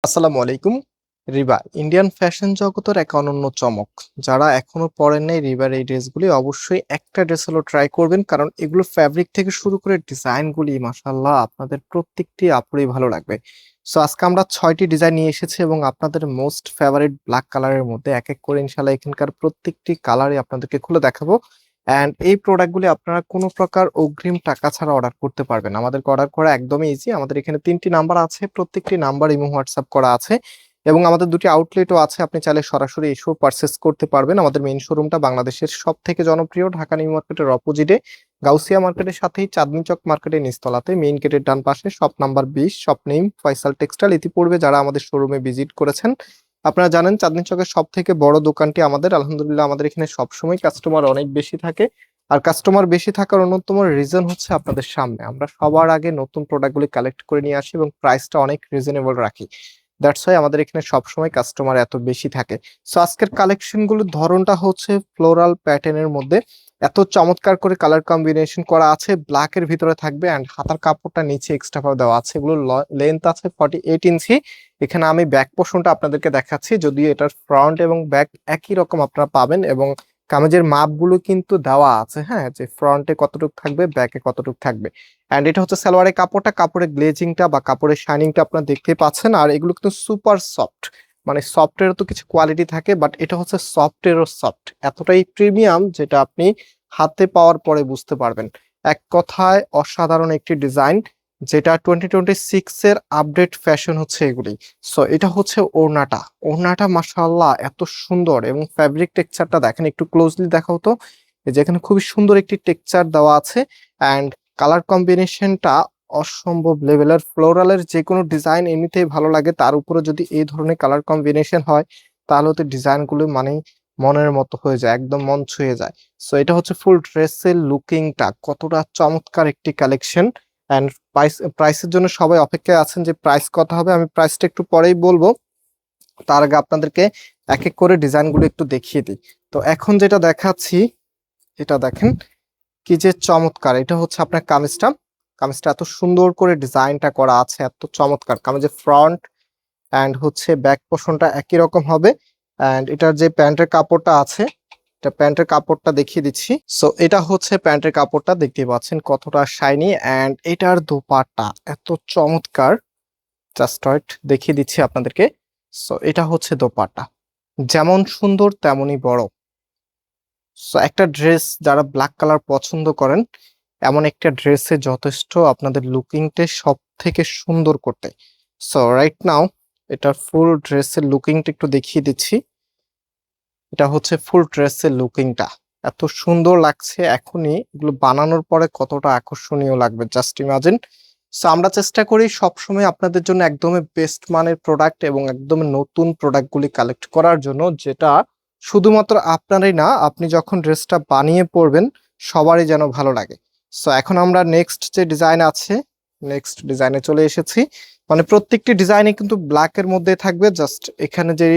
আসসালামু আলাইকুম। রিবা Indian fashion জগতের এক অনন্য চমক। যারা এখনো পরেন নাই রিবার এই ড্রেসগুলি অবশ্যই একটা ড্রেস হলো ট্রাই করবেন, কারণ এগুলো ফ্যাব্রিক থেকে শুরু করে ডিজাইনগুলি মাশাআল্লাহ আপনাদের প্রত্যেকটি আপুরই ভালো লাগবে। সো আজকে আমরা 6টি ডিজাইন নিয়ে এসেছি এবং আপনাদের মোস্ট ফেভারিট ব্ল্যাক কালারের মধ্যে এক এক করে ইনশাআল্লাহ এখানকার প্রত্যেকটি কালারই আপনাদেরকে খুলে দেখাবো। অ্যান্ড এই প্রোডাক্টগুলি আপনারা কোনো প্রকার অগ্রিম টাকা ছাড়া অর্ডার করতে পারবেন। আমাদেরকে অর্ডার করা একদমই ইজি। আমাদের এখানে 3টি নাম্বার আছে, প্রত্যেকটি নাম্বার ইমো হোয়াটসঅ্যাপ করা আছে এবং আমাদের 2টি আউটলেটও আছে। আপনি চাইলে সরাসরি এসেও পারচেজ করতে পারবেন। আমাদের মেইন শোরুমটা বাংলাদেশের সবথেকে জনপ্রিয় ঢাকা নিউ মার্কেটের অপোজিটে গাউসিয়া মার্কেটের সাথেই চাঁদনী চক মার্কেটের নিচতলাতে মেইন গেটের ডান পাশে shop number 20, shop name Faisal textile. ইতিপূর্বে যারা আমাদের শোরুমে ভিজিট করেছেন আপনারা জানেন চাঁদনী চকের সব থেকে বড় দোকানটি আমাদের। আলহামদুলিল্লাহ আমাদের এখানে সবসময় কাস্টমার অনেক বেশি থাকে। আর কাস্টমার বেশি থাকার অন্যতম রিজন হচ্ছে আপনাদের সামনে আমরা সবার আগে নতুন প্রোডাক্টগুলি কালেক্ট করে নিয়ে আসি এবং প্রাইসটা অনেক রিজনেবল রাখি। দ্যাটস ওয়াই আমাদের এখানে সবসময় কাস্টমার এত বেশি থাকে। সো আজকের কালেকশন গুলোর ধরনটা হচ্ছে ফ্লোরাল প্যাটার্নের মধ্যে এত চমৎকার করে কালার কম্বিনেশন করা আছে। ব্ল্যাক এর ভিতরে থাকবে অ্যান্ড হাতার কাপড়টা নিচে এক্সট্রা ভাবে দেওয়া আছে। এগুলো লেন্থ আছে 48 ইঞ্চি। এখানে আমি ব্যাক পোর্শনটা আপনাদেরকে দেখাচ্ছি, যদিও এটার ফ্রন্ট এবং ব্যাক একই রকম আপনারা পাবেন এবং কামিজের মাপগুলো কিন্তু দেওয়া আছে, হ্যাঁ, যে ফ্রন্টে কতটুকু থাকবে ব্যাকে কতটুকু থাকবে। এন্ড এটা হচ্ছে সালোয়ারের কাপড়টা, কাপড়ের গ্লেজিংটা বা কাপড়ের শাইনিংটা আপনারা দেখতেই পাচ্ছেন। আর এগুলো কিন্তু সুপার সফট, মানে সফটেরও তো কিছু কোয়ালিটি থাকে, বাট এটা হচ্ছে সফটেরও সফট, এতটাই প্রিমিয়াম যেটা আপনি হাতে পাওয়ার পরে বুঝতে পারবেন। এক কথায় অসাধারণ একটি ডিজাইন, যেটা 2026 এর আপডেট ফ্যাশন হচ্ছে এগুলি। সো এটা হচ্ছে ওড়নাটা। ওড়নাটা মাশাআল্লাহ এত সুন্দর এবং ফ্যাব্রিক টেক্সচারটা দেখেন, একটু ক্লোজলি দেখাও তো। এই যে এখানে খুবই সুন্দর একটি টেক্সচার দেওয়া আছে অ্যান্ড কালার কম্বিনেশনটা অসম্ভব লেভেলের। ফ্লোরালের যে কোনো ডিজাইন এমনিতেই ভালো লাগে, তার উপরে যদি এই ধরনের কালার কম্বিনেশন হয় তাহলে তো ডিজাইনগুলো মানে মনের মতো হয়ে যায়, একদম মন ছুঁয়ে যায়। সো এটা হচ্ছে ফুল ড্রেসের লুকিংটা কতটা চমৎকার একটি কালেকশন। অ্যান্ড প্রাইসের জন্য সবাই অপেক্ষায় আছেন যে প্রাইস কত হবে। আমি প্রাইসটা একটু পরেই বলবো, তার আগে আপনাদেরকে এক এক করে ডিজাইনগুলো একটু দেখিয়ে দিই। তো এখন যেটা দেখাচ্ছি এটা দেখেন কি যে চমৎকার। এটা হচ্ছে আপনার কামিজটা। কামিজটা এত সুন্দর করে ডিজাইনটা করা আছে, এত চমৎকার। কামিজের ফ্রন্ট অ্যান্ড হচ্ছে ব্যাক পোর্শনটা একই রকম হবে। অ্যান্ড এটার যে প্যান্টের কাপড়টা আছে, এটা প্যান্টের কাপড়টা দেখিয়ে দিচ্ছি। সো এটা হচ্ছে প্যান্টের কাপড়টা, দেখতে পাচ্ছেন কতটা শাইনি। অ্যান্ড এটার দোপাট্টা এত চমৎকার, জাস্ট ওয়েট দেখিয়ে দিচ্ছি আপনাদেরকে। সো এটা হচ্ছে দোপাট্টা, যেমন সুন্দর তেমনই বড়। সো একটা ড্রেস যারা ব্ল্যাক কালার পছন্দ করেন, এমন একটা ড্রেসে যথেষ্ট আপনাদের লুকিংটা সব থেকে সুন্দর করতে। সো রাইট নাও এটার ফুল ড্রেসের লুকিংটা একটু দেখিয়ে দিচ্ছি। এটা হচ্ছে ফুল ড্রেসের লুকিংটা এত সুন্দর লাগছে, এখনই এগুলো বানানোর পরে কতটা আকর্ষণীয় লাগবে জাস্ট ইমাজিন। সো আমরা চেষ্টা করি সবসময় আপনাদের জন্য একদমই বেস্ট মানের প্রোডাক্ট এবং একদম নতুন প্রোডাক্টগুলি কালেক্ট করার জন্য, যেটা শুধুমাত্র আপনারই না, আপনি যখন ড্রেসটা বানিয়ে পরবেন সবারই যেন ভালো লাগে। সো এখন আমরা নেক্সট যে ডিজাইন আছে, নেক্সট ডিজাইনে চলে এসেছি। মানে প্রত্যেকটি ডিজাইনে কিন্তু ব্ল্যাক এর মধ্যে থাকবে, জাস্ট এখানে যে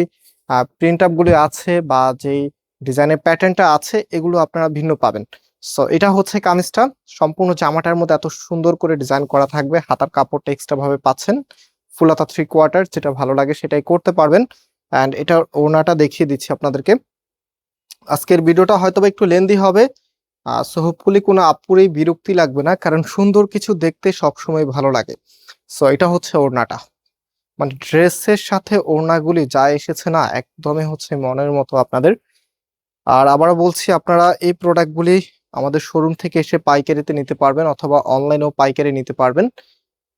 প্রিন্ট আপ গুলি আছে বা যেই ডিজাইনের প্যাটার্নটা আছে এগুলো আপনারা ভিন্ন পাবেন। সো এটা হচ্ছে কামিজটা। সম্পূর্ণ জামাটার মধ্যে এত সুন্দর করে ডিজাইন করা থাকবে। হাতার কাপড়টা এক্সট্রা ভাবে পাচ্ছেন, ফুল হাতা 3/4, যেটা ভালো লাগে সেটাই করতে পারবেন। অ্যান্ড এটার ওড়নাটা দেখিয়ে দিচ্ছি আপনাদেরকে। আজকের ভিডিওটা হয়তো বা একটু লেন্দি হবে, সো হোপফুলি কোনো আপুরই বিরক্তি লাগবে না, কারণ সুন্দর কিছু দেখতে সবসময় ভালো লাগে। সো এটা হচ্ছে ওড়নাটা, মানে ড্রেসের সাথে ওড়নাগুলি যা এসেছে না, একদমই হচ্ছে মনের মতো আপনাদের। আর আবারও বলছি, আপনারা এই প্রোডাক্টগুলি আমাদের শোরুম থেকে এসে পাইকারিতে নিতে পারবেন অথবা অনলাইনেও পাইকারি নিতে পারবেন।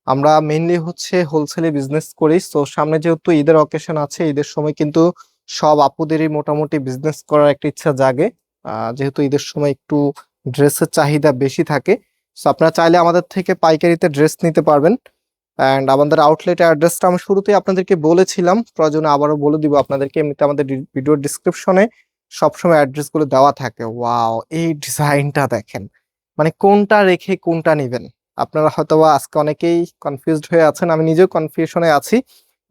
আমরা মেইনলি হচ্ছে হোলসেলে বিজনেস করি। তো সামনে যেহেতু ঈদের অকেশন আছে, ঈদের সময় কিন্তু সব আপুদেরই মোটামুটি বিজনেস করার একটা ইচ্ছা জাগে, যেহেতু ঈদের সময় একটু ড্রেসের চাহিদা বেশি থাকে। তো আপনারা চাইলে আমাদের থেকে পাইকারিতে ড্রেস নিতে পারবেন। অ্যান্ড আমাদের আউটলেটের অ্যাড্রেসটা আমি শুরুতেই আপনাদেরকে বলেছিলাম, প্রয়োজনে আবারও বলে দিব আপনাদেরকে। এমনিতে আমাদের ভিডিওর ডিসক্রিপশনে সবসময় অ্যাড্রেস গুলো দেওয়া থাকে। ওয়াও, এই ডিজাইনটা দেখেন, মানে কোনটা রেখে কোনটা নিবেন। আপনারা হয়তোবা আজকে অনেকেই কনফিউজড হয়ে আছেন, আমি নিজেও কনফিউশনে আছি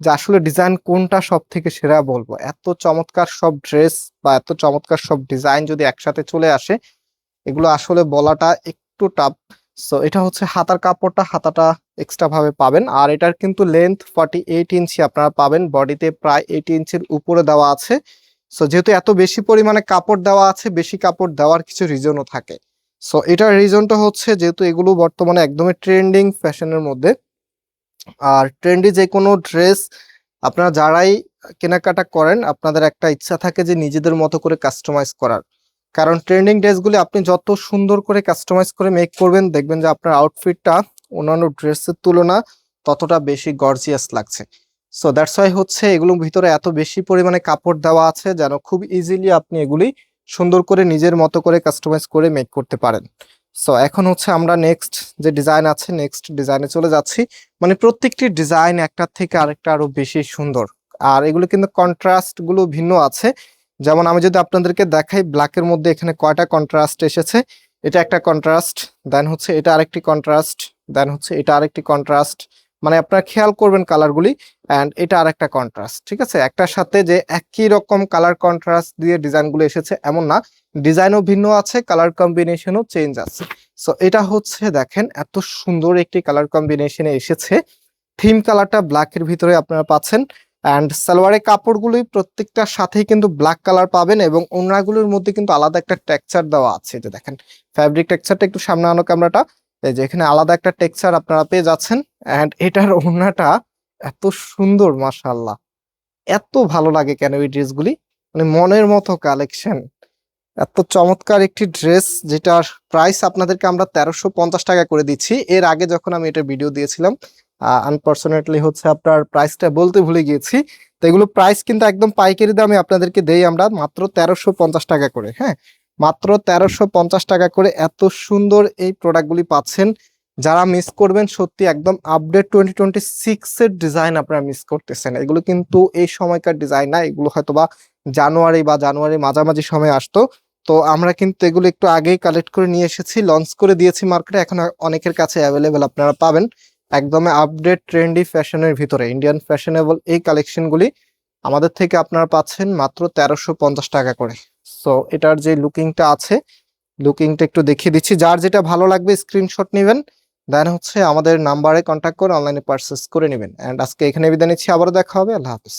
যে আসলে ডিজাইন কোনটা সব থেকে সেরা বলবো। এত চমৎকার সব ড্রেস বা এত চমৎকার সব ডিজাইন যদি একসাথে চলে আসে, এগুলো আসলে বলাটা একটু টাফ। সো এটা হচ্ছে হাতার কাপড়টা, হাতাটা এক্সট্রা ভাবে পাবেন। আর এটার কিন্তু লেন্থ 48 ইঞ্চি আপনারা পাবেন, বডিতে প্রায় 80 ইঞ্চির উপরে দেওয়া আছে। সো যেহেতু এত বেশি পরিমাণে কাপড় দেওয়া আছে, বেশি কাপড় দেওয়ার কিছু রিজনও থাকে। সো এটার রিজনটা হচ্ছে যেহেতু এগুলো বর্তমানে একদমই ট্রেন্ডিং ফ্যাশনের মধ্যে, আর ট্রেন্ডি যে কোনো ড্রেস আপনারা যারাই কেনাকাটা করেন আপনাদের একটা ইচ্ছা থাকে যে নিজেদের মতো করে কাস্টমাইজ করার। কারণ ট্রেন্ডিং ড্রেসগুলি আপনি যত সুন্দর করে কাস্টমাইজ করে মেক করবেন দেখবেন যে আপনার আউটফিটটা অন্যান্য ড্রেসের তুলনা ততটা বেশি গর্জিয়াস লাগছে। সো দ্যাটস ওয়াই হচ্ছে এগুলোর ভিতরে এত বেশি পরিমাণে কাপড় দেওয়া আছে যেন খুব ইজিলি আপনি এগুলি সুন্দর করে নিজের মতো করে কাস্টমাইজ করে মেক করতে পারেন। সো এখন হচ্ছে আমরা নেক্সট যে ডিজাইন আছে নেক্সট ডিজাইনে চলে যাচ্ছি। মানে প্রত্যেকটি ডিজাইন একটার থেকে আরেকটা আরো বেশি সুন্দর। আর এগুলো কিন্তু কন্ট্রাস্ট গুলো ভিন্ন আছে। যেমন আমি যদি আপনাদেরকে দেখাই ব্ল্যাকের মধ্যে এখানে কয়টা কন্ট্রাস্ট এসেছে। এটা একটা কন্ট্রাস্ট, দেন হচ্ছে এটা আরেকটি কন্ট্রাস্ট, দেন হচ্ছে এটা আরেকটি কন্ট্রাস্ট। মানে আপনারা খেয়াল করবেন কালারগুলি, অ্যান্ড এটা আরেকটা কন্ট্রাস্ট। ঠিক আছে, একটার সাথে যে একই রকম কালার কন্ট্রাস্ট দিয়ে ডিজাইনগুলো এসেছে এমন না, ডিজাইনও ভিন্ন আছে, কালার কম্বিনেশনও চেঞ্জ আছে। সো এটা হচ্ছে দেখেন এত সুন্দর একটি কালার কম্বিনেশনে এসেছে। থিম কালারটা ব্ল্যাকের ভিতরে আপনারা পাচ্ছেন, অ্যান্ড সালোয়ারের কাপড়গুলোই প্রত্যেকটার সাথেই কিন্তু ব্ল্যাক কালার পাবেন, এবং ওড়নাগুলোর মধ্যে কিন্তু আলাদা একটা টেক্সচার দেওয়া আছে। যে দেখেন ফ্যাব্রিক টেক্সচারটা একটু সামনে আনো ক্যামেরাটা, এই যে এখানে আলাদা একটা টেক্সচার আপনারা পেয়ে যাচ্ছেন। অ্যান্ড এটার ওড়নাটা এত সুন্দর, মাশাআল্লাহ, এত ভালো লাগে কেন এই ড্রেসগুলি, মানে মনের মতো কালেকশন। এত চমৎকার একটি ড্রেস যেটার প্রাইস আপনাদেরকে আমরা 1350 টাকা করে দিচ্ছি। এর আগে যখন আমি এটা ভিডিও দিয়েছিলাম আনফরচুনেটলি হচ্ছে আপনার প্রাইসটা বলতে ভুলে গিয়েছি। তো এগুলো প্রাইস কিন্তু একদম পাইকারি দামে আপনাদেরকে দেই আমরা মাত্র 1350 টাকা করে। হ্যাঁ, মাত্র 1350 টাকা করে এত সুন্দর এই প্রোডাক্টগুলি পাচ্ছেন। যারা মিস করবেন সত্যি একদম আপডেট 2026 এর ডিজাইন আপনারা মিস করতেছেন। এগুলো কিন্তু এই সময়কার ডিজাইন না, এগুলো হয়তোবা জানুয়ারি মাঝামাঝি সময় আসতো। তো আমরা কিন্তু এগুলো একটু আগেই কালেক্ট করে নিয়ে এসেছি, লঞ্চ করে দিয়েছি মার্কেটে, এখন অনেকের কাছে অ্যাভেলেবেল আপনারা পাবেন। একদম আপডেট ট্রেন্ডি ফ্যাশনের ভিতরে ইন্ডিয়ান ফ্যাশনেবল এই কালেকশনগুলি আমাদের থেকে আপনারা পাচ্ছেন মাত্র 1350 টাকা করে। সো এটার যে লুকিংটা আছে, লুকিংটা একটু দেখিয়ে দিচ্ছি। যার যেটা ভালো লাগবে স্ক্রিনশট নেবেন, দেন হচ্ছে আমাদের নাম্বারে কন্ট্যাক্ট করে অনলাইনে পারচেস করে নেবেন। এন্ড আজকে এখানে বিদায় নিচ্ছি, আবারও দেখা হবে, আল্লাহ হাফিজ।